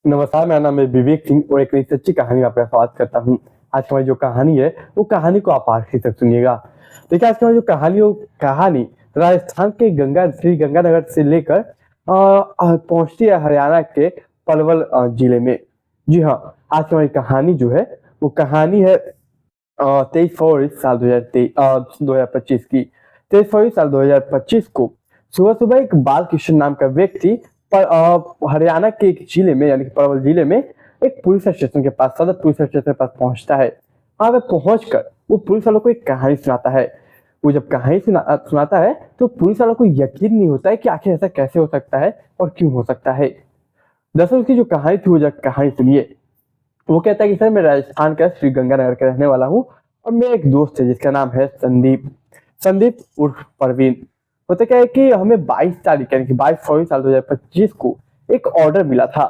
नमस्कार, मेरा नाम है विवेक सिंह और एक नई सच्ची कहानी में आपका स्वागत करता हूँ। आज की हमारी जो कहानी है, वो कहानी को आप आखिर तक सुनिएगा। देखिए, आज की हमारी जो कहानी राजस्थान के श्री गंगानगर से लेकर पहुंचती है हरियाणा के पलवल जिले में। जी हाँ, आज की हमारी कहानी जो है, वो कहानी है 23 फरवरी साल 2025 की। 23 फरवरी साल 2025 को सुबह सुबह एक बाल कृष्ण नाम का व्यक्ति पर हरियाणा के एक जिले में यानी कि पलवल जिले में एक पुलिस स्टेशन के पास, सदर पुलिस स्टेशन के पास पहुंचता है। वहां पे पहुंचकर वो पुलिस वालों को एक कहानी सुनाता है। वो जब कहानी सुनाता है तो पुलिस वालों को यकीन नहीं होता है कि आखिर ऐसा कैसे हो सकता है और क्यों हो सकता है। दरअसल उसकी जो कहानी थी, वो जब कहानी सुनिए, वो कहता है कि सर, मैं राजस्थान का श्री गंगानगर का रहने वाला हूँ और मेरा एक दोस्त है जिसका नाम है संदीप। संदीप उर्फ परवीन। होता क्या है कि हमें 22 तारीख यानी कि 22 फरवरी साल 2025 को एक ऑर्डर मिला था।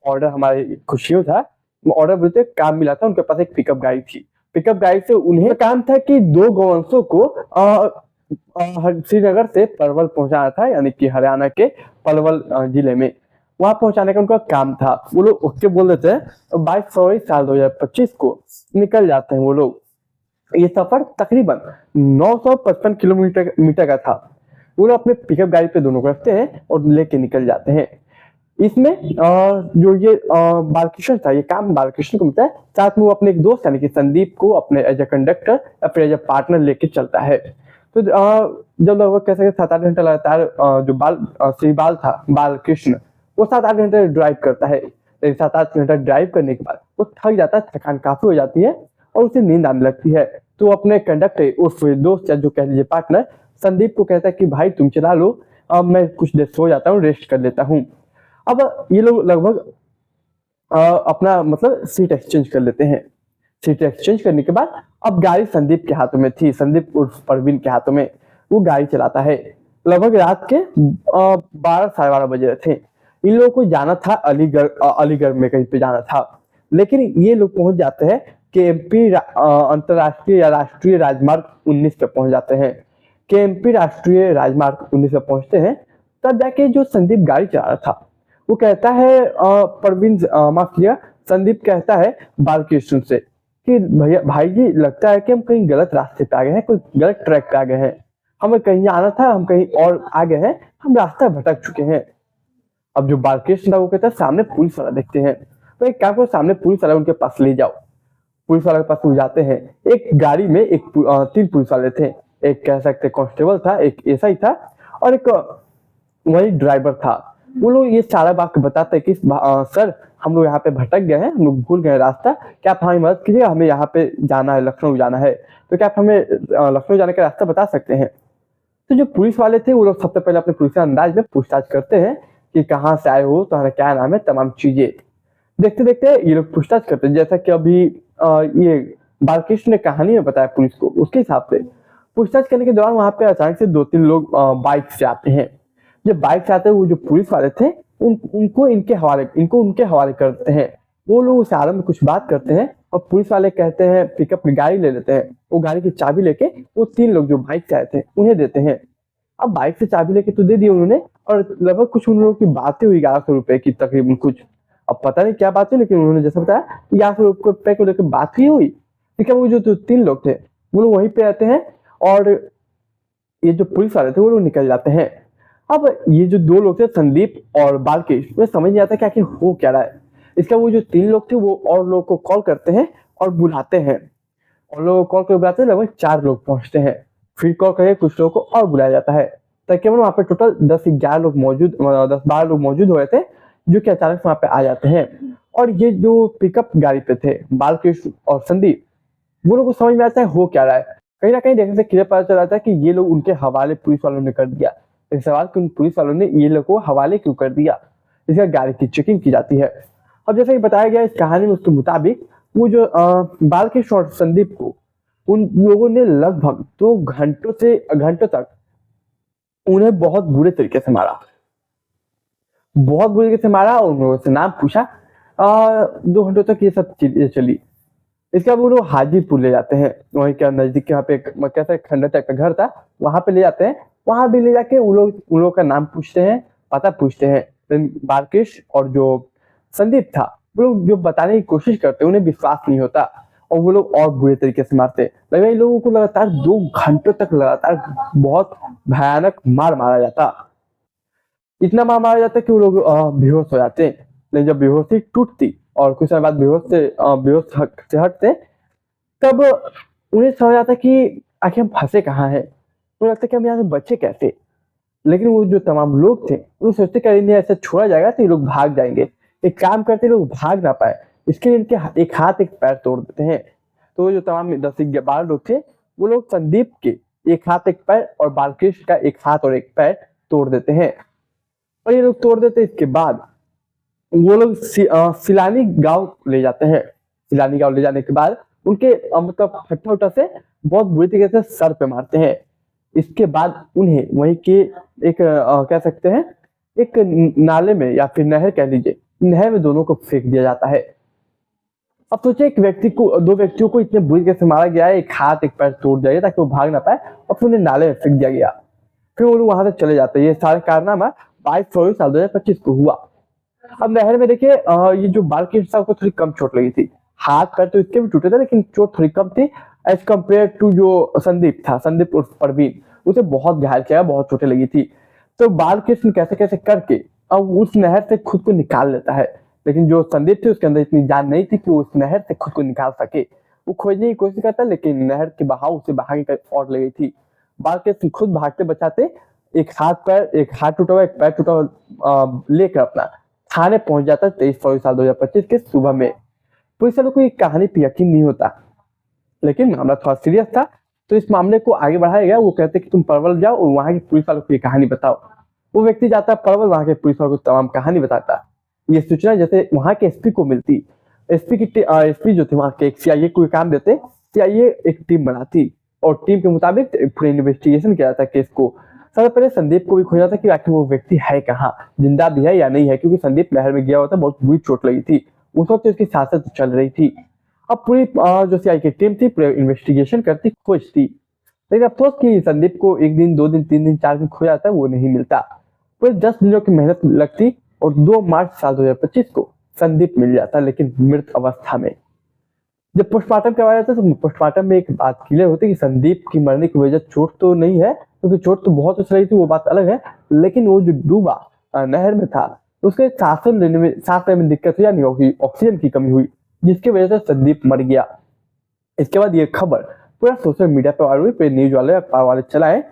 ऑर्डर हमारी खुशियों था। वो ऑर्डर बोलते काम मिला था। उनके पास एक पिकअप गाड़ी थी। पिकअप गाड़ी से उन्हें काम था कि 2 गौवंशों को श्रीनगर से पलवल पहुंचाना था, यानी कि हरियाणा के पलवल जिले में। वहां पहुंचाने का उनका काम था। वो लोग उसके बोल देते हैं 22 फरवरी साल 2025 को निकल जाते हैं वो लोग। ये सफर तकरीबन 955 किलोमीटर का था। वो लोग अपने पिकअप गाड़ी पे दोनों को रखते हैं और लेके निकल जाते हैं। इसमें जो ये बालकृष्ण था, ये काम बालकृष्ण को मिलता है। साथ में वो अपने एक दोस्त यानी कि संदीप को अपने एज ए कंडक्टर या फिर एज ए पार्टनर लेके चलता है। तो जब लगभग कह सकते 7-8 घंटा लगातार जो श्री बालकृष्ण, वो 7-8 घंटे ड्राइव करता है। 7-8 घंटा ड्राइव करने के बाद वो थक जाता है, थकान काफी हो जाती है और उसे नींद आने लगती है। तो अपने कंडक्टर उस दोस्त या जो कह लीजिए पार्टनर संदीप को कहता है कि भाई तुम चला लो, अब मैं कुछ देर सो जाता हूँ, रेस्ट कर लेता हूँ। अब ये लोग लगभग अपना मतलब सीट एक्सचेंज कर लेते हैं। सीट एक्सचेंज करने के बाद अब गाड़ी संदीप के हाथों में थी, संदीप उर्फ परवीन के हाथों में। वो गाड़ी चलाता है। लगभग रात के 12-12:30 बजे थे। इन लोगों को जाना था अलीगढ़ में कहीं पे जाना था। लेकिन ये लोग पहुंच जाते हैं केएमपी अंतरराष्ट्रीय या राष्ट्रीय राजमार्ग 19 पे पहुंच जाते हैं। केएमपी राष्ट्रीय राजमार्ग 19 पे पहुंचते हैं। तब जाके जो संदीप गाड़ी चला रहा था, वो कहता है परवीन माफ किया, संदीप कहता है बालकृष्ण से कि भैया भाई जी, लगता है कि हम कहीं गलत रास्ते पे आ गए हैं, कोई गलत ट्रैक पे आ गए हैं। हमें कहीं आना था, हम कहीं और आ गए हैं, हम रास्ता भटक चुके हैं। अब जो बालकृष्ण था वो कहता है सामने पुलिस वाला देखते हैं। तो एक काम करो, सामने पुलिस वाला उनके पास ले जाओ। पुलिस वाले के पास वो जाते हैं। एक गाड़ी में 3 पुलिस वाले थे। एक कह सकते कांस्टेबल था, एक एसआई था और एक वही ड्राइवर था। वो लोग ये सारा बात बताते हैं कि सर, हम लोग यहाँ पे भटक गए हैं, हम लोग भूल गए रास्ता, क्या आप हमारी मदद कीजिएगा, हमें यहाँ पे जाना है, लखनऊ जाना है, तो क्या आप हमें लखनऊ जाने का रास्ता बता सकते हैं। तो जो पुलिस वाले थे वो लोग सबसे पहले अपने पुलिस अंदाज में पूछताछ करते हैं कि कहाँ से आए हो, तुम्हारा क्या नाम है, तमाम चीजें। देखते देखते ये लोग पूछताछ करते हैं, जैसा कि अभी ये बालकृष्ण ने कहानी में बताया पुलिस को, उसके हिसाब से पूछताछ करने के दौरान वहां पे अचानक से 2-3 लोग बाइक से आते हैं। जब बाइक से आते हैं, वो जो पुलिस वाले थे उनको उनके हवाले करते हैं। वो लोग उस आरंभ में कुछ बात करते हैं और पुलिस वाले कहते हैं पिकअप की गाड़ी ले लेते हैं। वो गाड़ी की चाबी लेके वो 3 लोग जो बाइक से आए थे उन्हें देते हैं। अब बाइक से चाबी लेके तो दे दी उन्होंने और लगभग कुछ उन लोगों की बातें हुई 1100 रुपए की तकरीबन कुछ। अब पता नहीं क्या बात हुई, लेकिन उन्होंने जैसा बताया 1100 रुपए को लेकर बात हुई। ठीक है, वो जो 3 लोग थे वो लोग वहीं पे रहते हैं और ये जो पुलिस वाले थे वो लोग निकल जाते हैं। अब ये जो 2 लोग थे संदीप और बालकृष्ण, में समझ नहीं आता कि आखिर हो क्या रहा है। इसका वो जो 3 लोग थे वो और लोगों को कॉल करते हैं और बुलाते हैं। और लोग कॉल कर बुलाते हैं, लगभग 4 लोग पहुंचते हैं। फिर कॉल करके कुछ लोगों को और बुलाया जाता है। तकरीबन वहां पे टोटल 10-11 लोग मौजूद 10-12 लोग मौजूद हुए थे, जो कि अचानक वहां पे आ जाते हैं। और ये जो पिकअप गाड़ी पे थे बालकृष्ण और संदीप, वो लोग को समझ में आता है हो क्या रहा है। कहीं ना कहीं देखने से क्लियर पता चल रहा था कि ये लोग उनके हवाले पुलिस वालों ने कर दिया। इस सवाल कि उन पुलिस वालों ने ये लोग को हवाले क्यों कर दिया, इसका गाड़ी की चेकिंग की जाती है। अब जैसा कि बताया गया इस कहानी में, उसके मुताबिक वो जो बालकृष्ण और संदीप को उन लोगों ने लगभग 2 घंटों तक उन्हें बहुत बुरे तरीके से मारा। बहुत बुरे तरीके से मारा और उन लोगों से नाम पूछा। 2 घंटों तक ये सब चीजें चली। इसके बाद वो लोग हाजीपुर ले जाते हैं। वहीं के नजदीक यहाँ पे एक कैसा खंडर टाइप का घर था, वहां पे ले जाते हैं। वहां भी ले जाके उन लोग का नाम पूछते हैं, पता पूछते हैं। बालकृष्ण और जो संदीप था, वो लोग जो बताने की कोशिश करते उन्हें विश्वास नहीं होता और वो लोग और बुरे तरीके से मारते। लगभग इन लोगों को लगातार 2 घंटों तक लगातार बहुत भयानक मार मारा जाता। इतना मार मारा जाता कि वो लोग बेहोश हो जाते। लेकिन जब बेहोशी टूटती और कुछ समय बाद बेहोश से हटते, तब उन्हें समझ आता कि आखिर हम फंसे कहाँ हैं। उन्हें लगता है कि हम यहाँ से बचे कैसे। लेकिन वो जो तमाम लोग थे वो सोचते कि इन्हें ऐसे छोड़ा जाएगा तो ये लोग भाग जाएंगे। एक काम करते लोग भाग ना पाए, इसके लिए इनके एक हाथ एक पैर तोड़ देते हैं। तो जो तमाम 10-12 लोग थे वो लोग संदीप के एक हाथ एक पैर और बालकृष्ण का एक हाथ और एक पैर तोड़ देते हैं। और ये लोग तोड़ देते, इसके बाद वो लोग सिलानी गांव ले जाते हैं। सिलानी गांव ले जाने के बाद उनके मतलब फट्टा उट्टा से बहुत बुरी तरीके से सर पे मारते हैं। इसके बाद उन्हें वहीं के एक कह सकते हैं एक नाले में या फिर नहर कह लीजिए, नहर में दोनों को फेंक दिया जाता है। अब सोचिए दो व्यक्तियों को इतने बुरी तरीके से मारा गया है, एक हाथ एक पैर तोड़ दिया गया ताकि वो भाग ना पाए और फिर उन्हें नाले में फेंक दिया गया। फिर वो लोग वहां से चले जाते हैं। ये सारा कारनामा 22 फरवरी साल 2025 को हुआ। अब नहर में देखिए ये जो बालकृष्ण था उसको थोड़ी कम चोट लगी थी। हाथ पैर तो इसके भी टूटे थे लेकिन चोट थोड़ी कम थी एज कम्पेयर टू जो संदीप था, संदीप उर्फ परवीन, उसे बहुत घायल किया, बहुत चोटें लगी थी। तो बालकृष्ण कैसे कैसे करके अब उस नहर से खुद को निकाल लेता है। लेकिन जो संदीप थे उसके अंदर इतनी जान नहीं थी कि वो उस नहर से खुद को निकाल सके। वो खोजने की कोशिश करता लेकिन नहर के बहाव उसे बहाने की और लगी थी। बालकृष्ण खुद भागते बचाते एक हाथ टूटा हुआ एक पैर टूटा हुआ लेकर अपना थाने पहुंच जाता 23 फरवरी साल 2025 के सुबह में। पुलिस वालों को ये कहानी पर यकीन नहीं होता, लेकिन मामला थोड़ा सीरियस था तो इस मामले को आगे बढ़ाया गया। वो कहते कि तुम परवल जाओ और वहां की पुलिस वालों को ये कहानी बताओ। वो व्यक्ति जाता परवल, वहां के पुलिस वालों को तमाम कहानी बताता। ये सूचना जैसे वहां के एसपी को मिलती, एसपी जो थे वहां के एक सीआईए को काम देते। सीआईए एक टीम बनाती और टीम के मुताबिक पूरे इन्वेस्टिगेशन किया जाता केस को। सबसे पहले संदीप को भी खोजा था कि आखिर वो व्यक्ति है कहाँ, जिंदा भी है या नहीं है, क्योंकि संदीप नहर में गया हुआ था, बहुत बुरी चोट लगी थी। उस वक्त उसकी सांसें चल रही थी। अब पूरी जो सीआईए की टीम थी पूरे इन्वेस्टिगेशन करती, खोजती। लेकिन अफसोस कि संदीप को 1 दिन 2 दिन 3 दिन 4 दिन खो जाता है, वो नहीं मिलता। पूरे 10 दिनों की मेहनत लगती और 2 मार्च साल 2025 को संदीप मिल जाता, लेकिन मृत अवस्था में। जब पोस्टमार्टम करवाया जाता तो पोस्टमार्टम में एक बात क्लियर होती कि संदीप की मरने की वजह चोट तो नहीं है, क्योंकि चोट तो बहुत उछल रही थी, वो बात अलग है। लेकिन वो जो डूबा नहर में था उसके सांस लेने में दिक्कत हुई, यानी ऑक्सीजन की कमी हुई, जिसकी वजह से संदीप मर गया। इसके बाद ये खबर पूरा सोशल मीडिया पर वायरल हुई, पूरे न्यूज वाले अखबार वाले चलाए।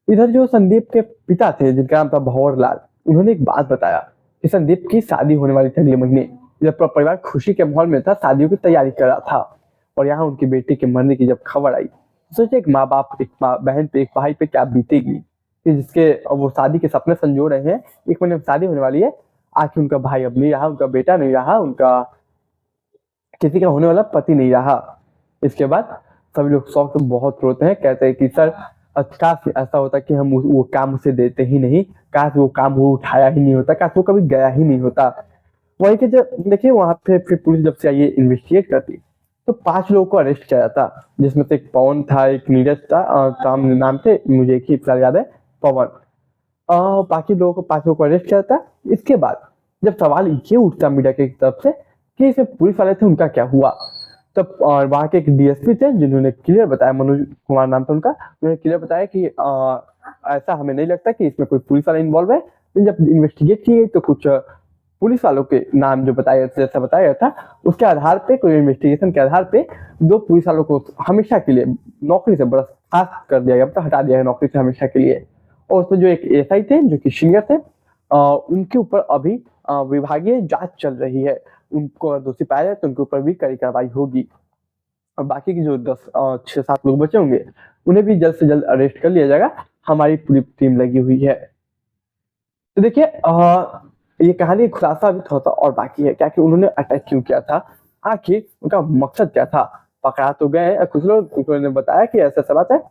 इधर जो संदीप के पिता थे जिनका नाम था भंवर लाल, उन्होंने एक बात बताया कि संदीप की शादी होने वाली थी अगले महीने। जब परिवार खुशी के माहौल में था, शादियों की तैयारी कर रहा था, और यहाँ उनकी बेटी के मरने की जब खबर आई, सोचे एक माँ बाप, एक बहन पे, एक भाई पे क्या बीतेगी कि जिसके वो शादी के सपने संजो रहे हैं। 1 महीने में शादी होने वाली है, आखिर उनका भाई अब नहीं रहा, उनका बेटा नहीं रहा, उनका किसी का होने वाला पति नहीं रहा। इसके बाद सभी लोग शौक से बहुत रोते हैं, कहते हैं कि सर काश ऐसा होता कि हम वो काम उसे देते ही नहीं, काश वो काम वो उठाया ही नहीं होता, काश वो कभी गया ही नहीं होता। वही के जब देखिए वहां पे फिर पुलिस जब से ये इन्वेस्टिगेट करती तो 5 लोगों को अरेस्ट किया जाता, जिसमें से एक पवन था, एक नीरज था, नाम थे मुझे एक ही फिलहाल याद है, पवन। बाकी लोगों को 5 लोगों को अरेस्ट किया जाता। इसके बाद जब सवाल ये उठता मीडिया की तरफ से कि इसमें पुलिस वाले थे उनका क्या हुआ, तब वहाँ के एक डीएसपी थे जिन्होंने क्लियर बताया, मनोज कुमार नाम था उनका, उन्होंने क्लियर बताया कि ऐसा हमें नहीं लगता कि इसमें कोई पुलिस वाला इन्वॉल्व है। जब इन्वेस्टिगेट की गई तो कुछ पुलिस वालों के नाम जो बताया जैसा बताया गया था उसके आधार पे, कोई इन्वेस्टिगेशन के आधार पे 2 पुलिस वालों को हमेशा के लिए नौकरी से बर्खास्त कर दिया गया, मतलब हटा दिया गया नौकरी से हमेशा के लिए। और उसमें जो एक एसआई थे जो कि सीनियर थे, उनके ऊपर अभी विभागीय जांच चल रही है। उनको अगर दोषी पाया जाए तो उनके ऊपर भी कड़ी कार्रवाई होगी। और बाकी की जो 6-7 लोग बचे होंगे उन्हें भी जल्द से जल्द अरेस्ट कर लिया जाएगा। हमारी पूरी टीम लगी हुई है। तो देखिए ये कहानी खुलासा अभी थोड़ा और बाकी है, क्या कि उन्होंने अटैक क्यों किया था, आखिर उनका मकसद क्या था। पकड़ा तो गए, कुछ लोग ने बताया कि ऐसा सब बात है,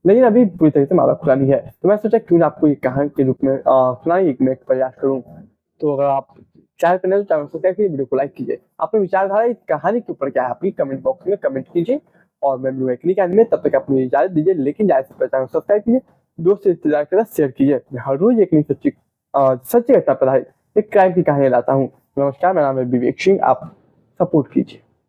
लेकिन अभी पूरी तरीके से मामला खुला नहीं है। तो मैं सोचा क्यों ना आपको ये कहानी के रूप में सुनाई, मैं एक प्रयास करूँ। तो अगर आप चैनल पर नए तो चैनल सब्सक्राइब कीजिए, वीडियो को लाइक कीजिए। अपनी विचारधारा इस कहानी के ऊपर क्या है आपकी कमेंट बॉक्स में कमेंट कीजिए, और मैं मिलूंगा अगली कहानी में। तब तक आप मुझे इजाजत दीजिए, लेकिन ज्यादा से चैनल सब्सक्राइब कीजिए, दोस्त रिश्तेदार के साथ शेयर कीजिए। मैं हर रोज एक नई सच्ची घटना पर आधारित एक क्राइम की कहानी लाता हूँ। नमस्कार, मेरा नाम है विवेक सिंह, आप सपोर्ट कीजिए।